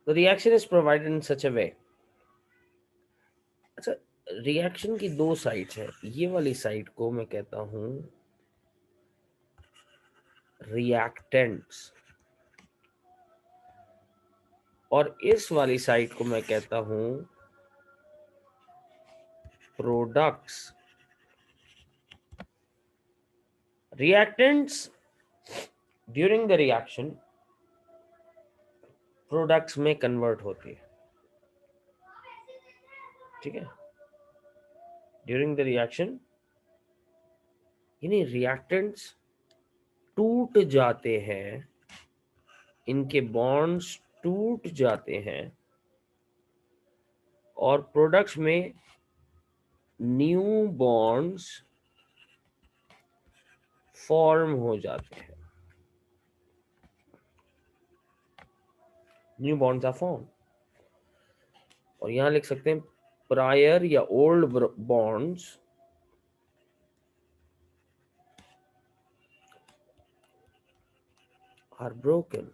The reaction is provided in such a way. अच्छा, reaction की दो साइड्स है। ये वाली साइड को मैं कहता हूं रिएक्टेंट्स, और इस वाली साइड को मैं कहता हूं products. Reactants during the reaction products में कन्वर्ट होती है, ठीक है। ड्यूरिंग द रिएक्शन यानी रिएक्टेंट्स टूट जाते हैं, इनके बॉन्ड्स टूट जाते हैं और प्रोडक्ट्स में न्यू बॉन्ड्स फॉर्म हो जाते हैं। न्यू बॉन्ड्स आर फॉर्म, और यहां लिख सकते हैं प्रायर या old bonds are broken.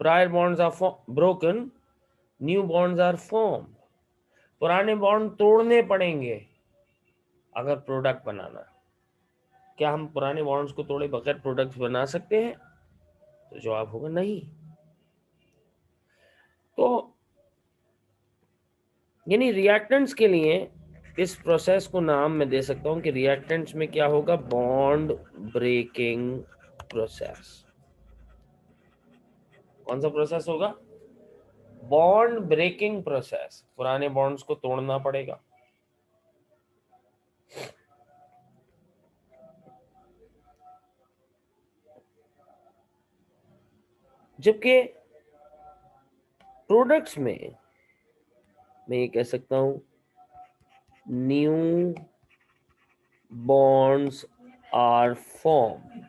Prior bonds are broken, new bonds are form. पुराने बॉन्ड तोड़ने पड़ेंगे अगर प्रोडक्ट बनाना। क्या हम पुराने बॉन्ड्स को तोड़े बगैर प्रोडक्ट्स बना सकते हैं? तो जवाब होगा नहीं। तो यानी रिएक्टेंट्स के लिए इस प्रोसेस को नाम मैं दे सकता हूं कि रिएक्टेंट्स में क्या होगा, बॉन्ड ब्रेकिंग प्रोसेस। कौन सा प्रोसेस होगा? Bond breaking process. पुराने बॉन्ड्स को तोड़ना पड़ेगा। जबकि प्रोडक्ट्स में मैं ये कह सकता हूं new bonds are form.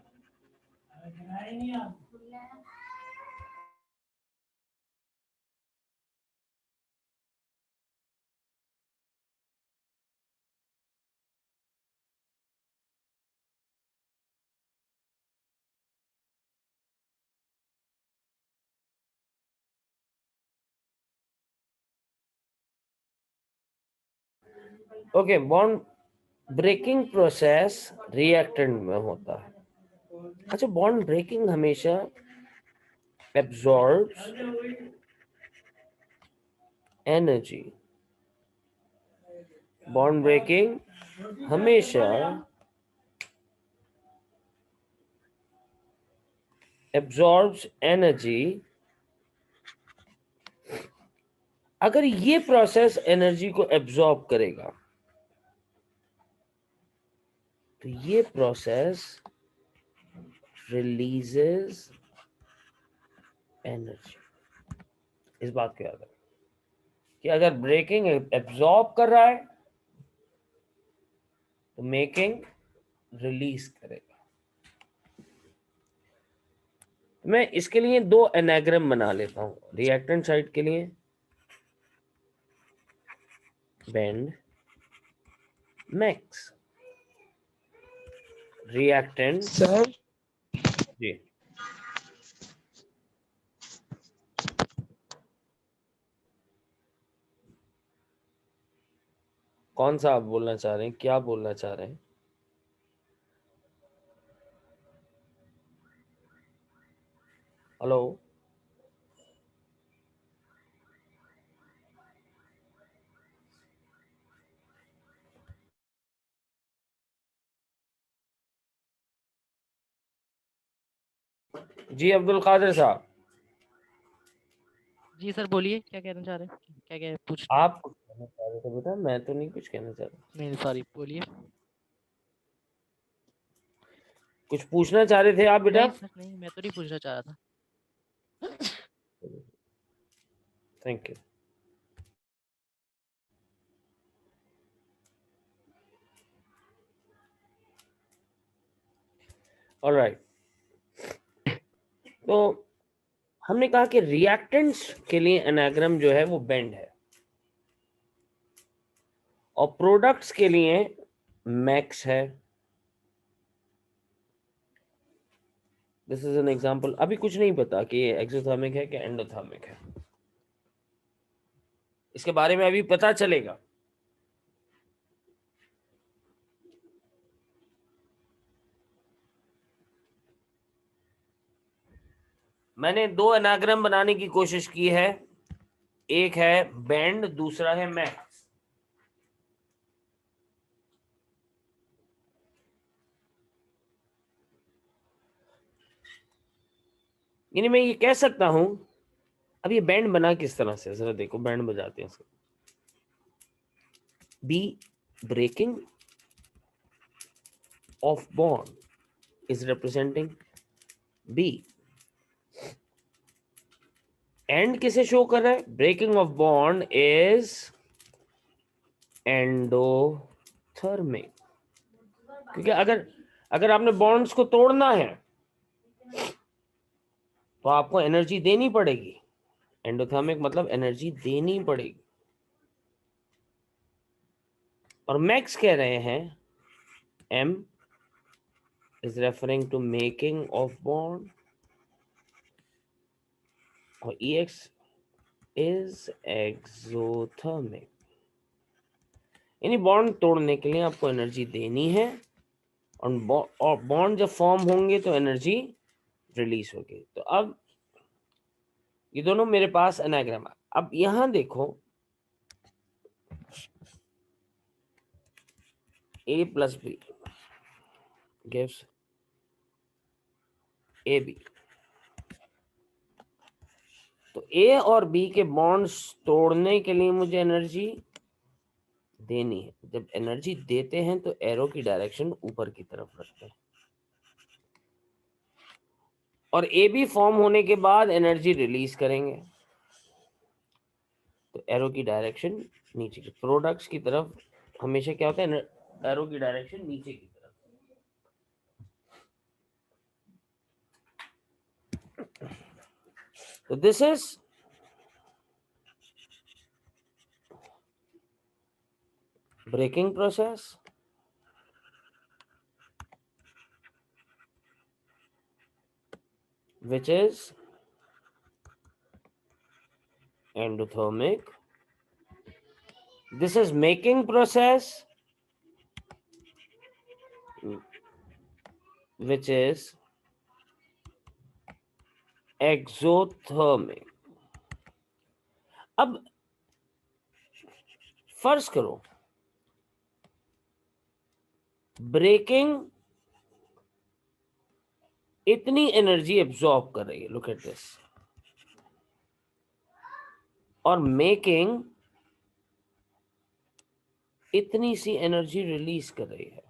Okay, bond breaking process reactant में होता है। अच्छा, बॉन्ड ब्रेकिंग हमेशा एब्जॉर्ब्स एनर्जी। बॉन्ड ब्रेकिंग हमेशा एब्जॉर्ब्स एनर्जी। अगर ये प्रोसेस एनर्जी को एब्जॉर्ब करेगा तो ये प्रोसेस रिलीजेस एनर्जी। इस बात को याद रखें कि अगर ब्रेकिंग एब्जॉर्ब कर रहा है तो मेकिंग रिलीज करेगा। मैं इसके लिए दो एनाग्राम बना लेता हूं। रिएक्टेंट साइड के लिए बेंड मैक्स, रिएक्टेंट सर जी। कौन सा आप बोलना चाह रहे हैं, क्या बोलना चाह रहे हैं? हेलो? जी अब्दुल कादिर साहब, जी सर बोलिए, क्या कहना चाह रहे हैं, क्या क्या पूछ। आप कुछ कहना चाह रहे थे बेटा, मैं तो नहीं कुछ कहना चाह रहा। नहीं सॉरी, बोलिए। कुछ पूछना चाह रहे थे आप बेटा? नहीं सर नहीं, मैं तो नहीं पूछना चाह रहा था। Thank you. ऑलराइट, तो हमने कहा कि रिएक्टेंट्स के लिए एनाग्राम जो है वो बेंड है और प्रोडक्ट्स के लिए मैक्स है। This is an example. अभी कुछ नहीं पता कि ये एक्सोथर्मिक है कि एंडोथर्मिक है, इसके बारे में अभी पता चलेगा। मैंने दो एनाग्राम बनाने की कोशिश की है, एक है बेंड, दूसरा है मैक्स। यानी मैं ये कह सकता हूं, अब ये बैंड बना किस तरह से, जरा देखो बैंड बजाते हैं इसको। B breaking of bond is representing B. And किसे शो कर रहा है? Breaking of bond is endothermic, क्योंकि अगर अगर आपने बॉन्ड्स को तोड़ना है तो आपको एनर्जी देनी पड़ेगी। एंडोथर्मिक मतलब एनर्जी देनी पड़ेगी। और मैक्स कह रहे हैं M is referring to making of bond और EX is exothermic, यानी बॉन्ड तोड़ने के लिए आपको एनर्जी देनी है और बॉन्ड जब फॉर्म होंगे तो एनर्जी रिलीज होगी। तो अब ये दोनों मेरे पास एनाग्राम। अब यहां देखो A plus B gives AB। तो A और B के बॉन्ड्स तोड़ने के लिए मुझे एनर्जी देनी है। जब एनर्जी देते हैं तो एरो की डायरेक्शन ऊपर की तरफ रखते हैं, और ए बी फॉर्म होने के बाद एनर्जी रिलीज करेंगे तो एरो की डायरेक्शन नीचे की, प्रोडक्ट्स की तरफ हमेशा क्या होता है, एरो की डायरेक्शन नीचे की तरफ। तो this is breaking process, which is endothermic. This is making process, which is exothermic. अब फर्ज करो ब्रेकिंग इतनी एनर्जी एब्जॉर्ब कर रही है, लुक एट दिस, और मेकिंग इतनी सी एनर्जी रिलीज कर रही है।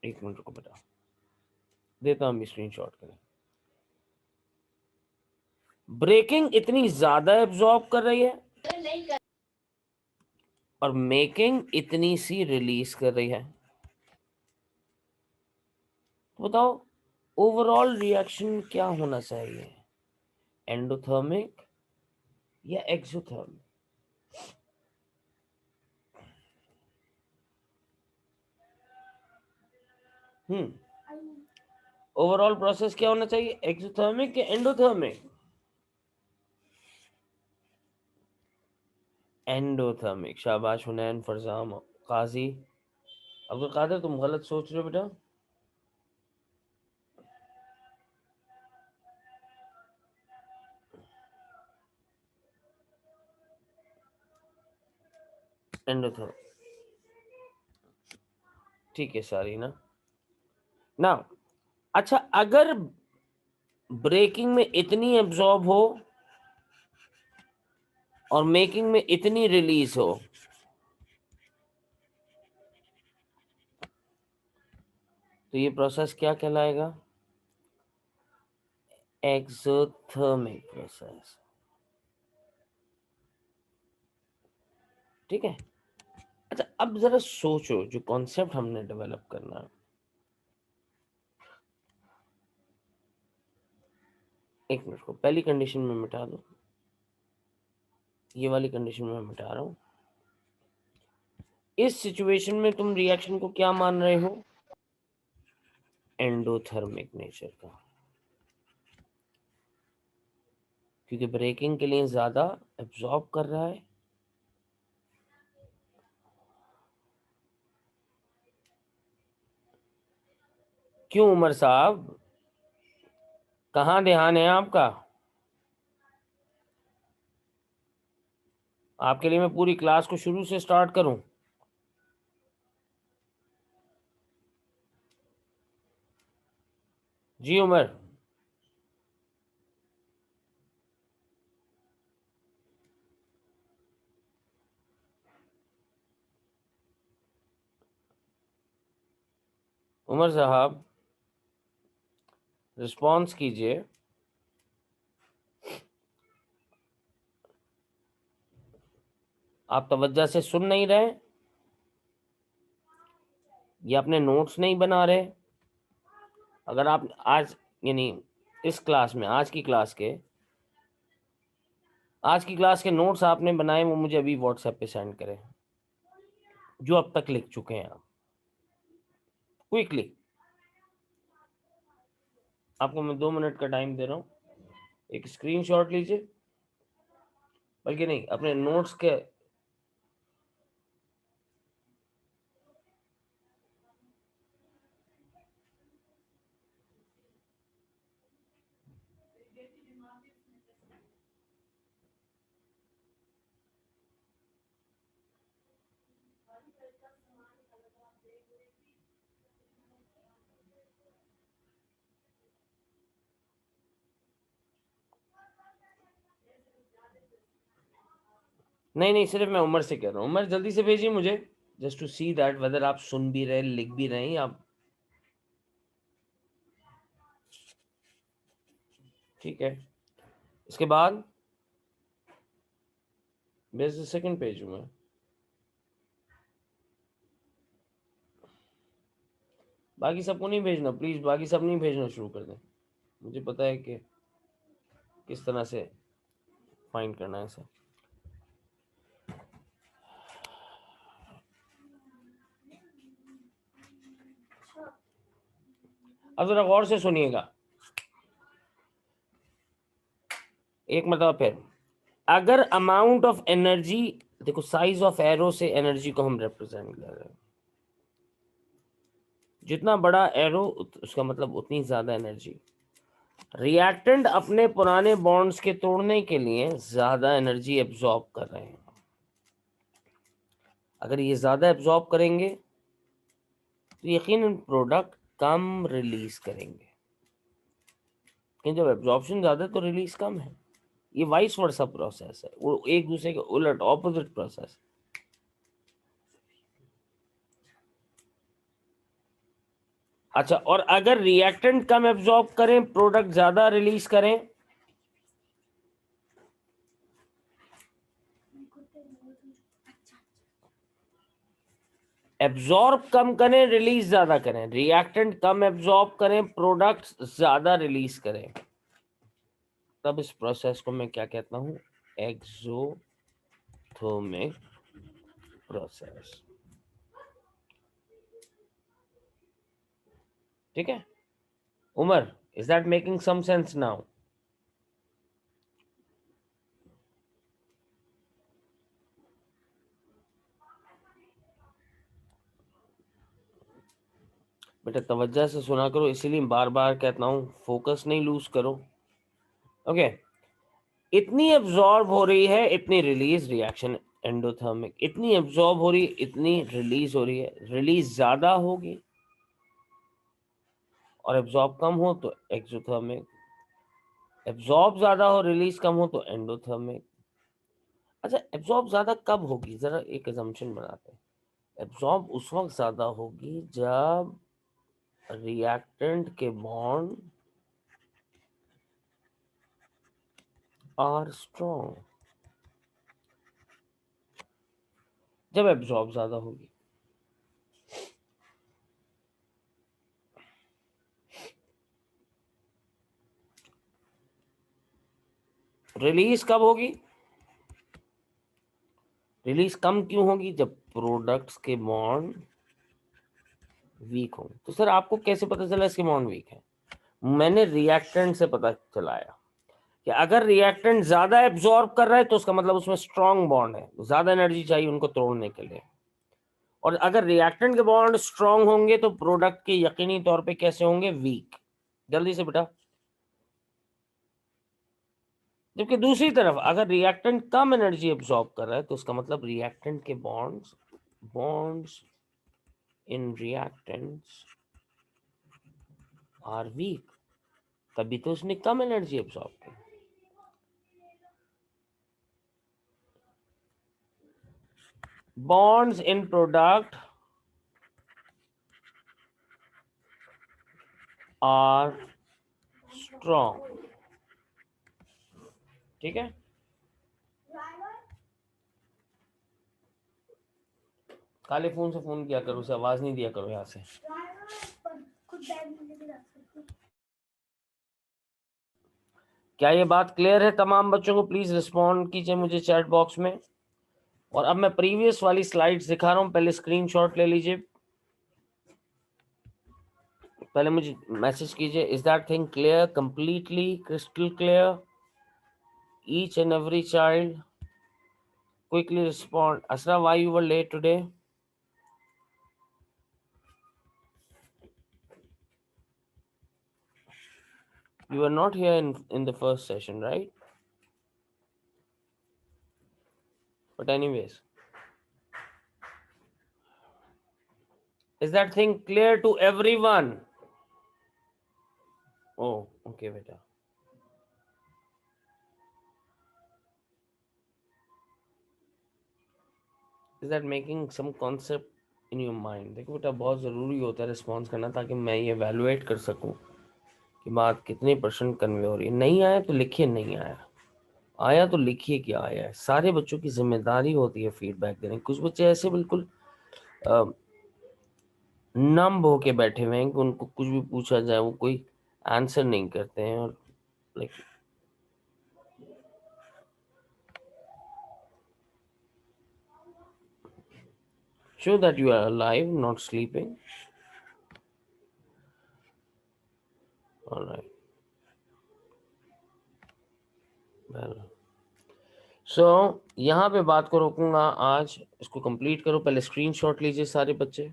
एक मिनट को बता देता हूं, स्क्रीनशॉट करें। ब्रेकिंग इतनी ज्यादा एब्जॉर्ब कर रही है और मेकिंग इतनी सी रिलीज कर रही है। तो बताओ ओवरऑल रिएक्शन क्या होना चाहिए, एंडोथर्मिक या एक्सोथर्मिक? ओवरऑल प्रोसेस क्या होना चाहिए, एक्सोथर्मिक या एंडोथर्मिक? एंडोथर्मिक। शाबाश हुनैन, फरजाम, काजी, अब्दुल कादिर, तुम गलत सोच रहे हो बेटा। एंडोथर्मिक, ठीक है सारी ना। अच्छा, अगर ब्रेकिंग में इतनी एब्जॉर्ब हो और मेकिंग में इतनी रिलीज हो, तो ये प्रोसेस क्या कहलाएगा, एक्सोथर्मिक प्रोसेस। ठीक है। अच्छा, अब जरा सोचो जो कॉन्सेप्ट हमने डेवलप करना है। एक मिनट को पहली कंडीशन में मिटा दो, ये वाली कंडीशन में मिटा रहा हूं। इस सिचुएशन में तुम रिएक्शन को क्या मान रहे हो, एंडोथर्मिक नेचर का, क्योंकि ब्रेकिंग के लिए ज्यादा एब्जॉर्ब कर रहा है। क्यों उमर साहब, कहाँ ध्यान है आपका? आपके लिए मैं पूरी क्लास को शुरू से स्टार्ट करूं? जी उमर, उमर साहब रिस्पॉन्स कीजिए। आप तवज्जो से सुन नहीं रहे या अपने नोट्स नहीं बना रहे? अगर आप आज यानी इस क्लास में आज की क्लास के नोट्स आपने बनाए, वो मुझे अभी व्हाट्सएप पे सेंड करें, जो अब तक लिख चुके हैं आप, क्विकली। आपको मैं 2 मिनट का टाइम दे रहा हूँ, एक स्क्रीनशॉट लीजिए, बल्कि नहीं, अपने नोट्स के नहीं, सिर्फ मैं उमर से कह रहा हूँ। उमर जल्दी से भेजिए मुझे, just to see that whether आप सुन भी रहे, लिख भी रहे हैं आप। ठीक है, इसके बाद बेस द सेकंड पेज हूँ मैं। बाकी सबको नहीं भेजना प्लीज, बाकी सब नहीं भेजना शुरू कर दें। मुझे पता है कि किस तरह से फाइंड करना है इसे। अब जरा गौर से सुनिएगा एक मतलब फिर। अगर अमाउंट ऑफ एनर्जी, देखो साइज ऑफ एरो से एनर्जी को हम रिप्रेजेंट कर रहे हैं। जितना बड़ा एरो उसका मतलब उतनी ज्यादा एनर्जी। रिएक्टेंट अपने पुराने बॉन्ड्स के तोड़ने के लिए ज्यादा एनर्जी एब्जॉर्ब कर रहे हैं। अगर ये ज्यादा एब्जॉर्ब करेंगे तो यकीनन प्रोडक्ट कम रिलीज करेंगे, लेकिन जब एब्जॉर्प्शन ज्यादा है तो रिलीज कम है। ये वाइस वर्सा प्रोसेस है, वो एक दूसरे के उलट, ऑपोजिट प्रोसेस। अच्छा, और अगर रिएक्टेंट कम एब्जॉर्ब करें, प्रोडक्ट ज्यादा रिलीज करें? एब्जॉर्ब कम करें, रिलीज ज्यादा करें। रिएक्टेंट कम एब्जॉर्ब करें, प्रोडक्ट ज्यादा रिलीज करें, तब इस प्रोसेस को मैं क्या कहता हूं? Exothermic process. ठीक है Umar, is that making some sense now? बेटा तवज्जो से सुना करो, इसीलिए बार बार कहता हूं, फोकस नहीं लूज करो। ओके, इतनी एब्जॉर्ब हो रही है, इतनी रिलीज, रिएक्शन एंडोथर्मिक। इतनी एब्जॉर्ब हो रही है, इतनी रिलीज हो रही है। रिलीज ज्यादा होगी और एब्जॉर्ब कम हो तो एक्सोथर्मिक। एब्जॉर्ब ज्यादा हो, रिलीज कम हो तो एंडोथर्मिक। अच्छा, एब्जॉर्ब ज्यादा कब होगी? जरा एक अजम्पशन बनाते हैं। एब्जॉर्ब उस वक्त ज्यादा होगी जब रिएक्टेंट के बॉन्ड आर स्ट्रॉन्ग, जब एब्जॉर्ब ज्यादा होगी। रिलीज कब होगी? रिलीज कम क्यों होगी? जब प्रोडक्ट्स के बॉन्ड वीक होंगे। तो सर आपको कैसे पता चला इसके बॉन्ड वीक है? मैंने रिएक्टेंट से पता चलाया कि अगर रिएक्टेंट ज्यादा एब्जॉर्ब कर रहा है तो उसका मतलब उसमें स्ट्रॉन्ग बॉन्ड है, ज्यादा एनर्जी चाहिए उनको तोड़ने के लिए। और अगर रिएक्टेंट के बॉन्ड स्ट्रॉन्ग होंगे तो प्रोडक्ट के यकीनी तौर पे कैसे होंगे? वीक। जल्दी से बेटा। जबकि दूसरी तरफ अगर रिएक्टेंट कम एनर्जी एब्जॉर्ब कर रहा है तो उसका मतलब रिएक्टेंट के bonds in reactants are weak, तभी तो उसने कम एनर्जी एब्जॉर्ब की। bonds in product are strong। ठीक है, काले फोन से फोन किया करो, उसे आवाज नहीं दिया करो यहाँ से। क्या ये बात क्लियर है तमाम बच्चों को? प्लीज रिस्पॉन्ड कीजिए मुझे चैट बॉक्स में। और अब मैं प्रीवियस वाली स्लाइड्स दिखा रहा हूं, पहले स्क्रीनशॉट ले लीजिए, पहले मुझे मैसेज कीजिए, is that thing clear, completely crystal clear? Each and every child quickly respond. Asra, why you were late today? You were not here in the first session, right? But anyways, is that thing clear to everyone? Oh, okay, beta. Is that making some concept in your mind? देखो बेटा, बहुत ज़रूरी होता है response करना, ताकि मैं ये एवेलुएट कर सकूं कि बात कितनी % कन्वे हो रही है। नहीं आया तो लिखिए नहीं आया, आया तो लिखिए क्या आया है। सारे बच्चों की जिम्मेदारी होती है फीडबैक देने। कुछ बच्चे ऐसे बिल्कुल नंब होके बैठे हुए हैं कि उनको कुछ भी पूछा जाए वो कोई आंसर नहीं करते हैं। और like show that you are alive, not sleeping. All right. Well, so यहाँ पे बात को रोकूंगा आज, इसको कंप्लीट करो। पहले स्क्रीनशॉट लीजिए सारे बच्चे।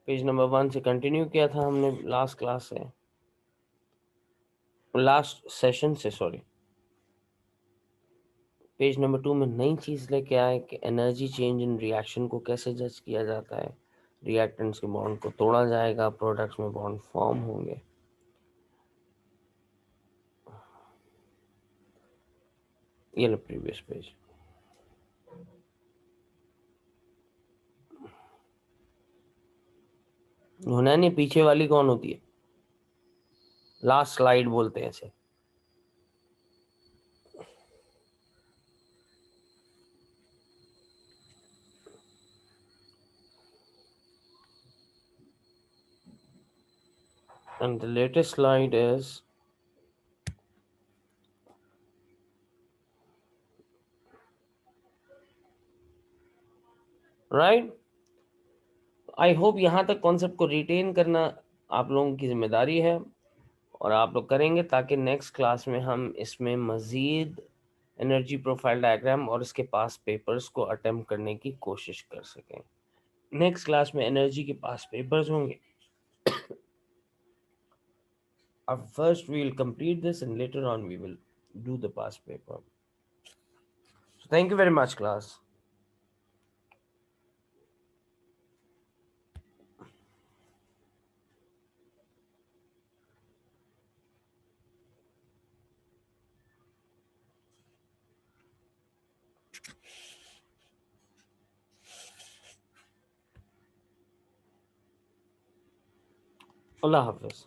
पेज नंबर 1 से कंटिन्यू किया था हमने लास्ट क्लास से, लास्ट सेशन से, सॉरी। पेज नंबर 2 में नई चीज लेके आए कि एनर्जी चेंज इन रिएक्शन को कैसे जज किया जाता है। रिएक्टेंट्स के बॉन्ड को तोड़ा जाएगा, प्रोडक्ट्स में बॉन्ड फॉर्म होंगे। ये लो प्रीवियस पेज। होना नहीं, पीछे वाली कौन होती है? लास्ट स्लाइड बोलते हैं इसे। And the latest slide is right. I hope यहाँ तक कॉन्सेप्ट को रिटेन करना आप लोगों की जिम्मेदारी है और आप लोग करेंगे, ताकि नेक्स्ट क्लास में हम इसमें मज़ीद एनर्जी प्रोफाइल डायग्राम और इसके पास पेपर्स को अटेम्प्ट करने की कोशिश कर सकें। नेक्स्ट क्लास में एनर्जी के पास पेपर्स होंगे। अब first we will complete this and later on we will do the past paper. Thank you very much class. Allah हाफिज़।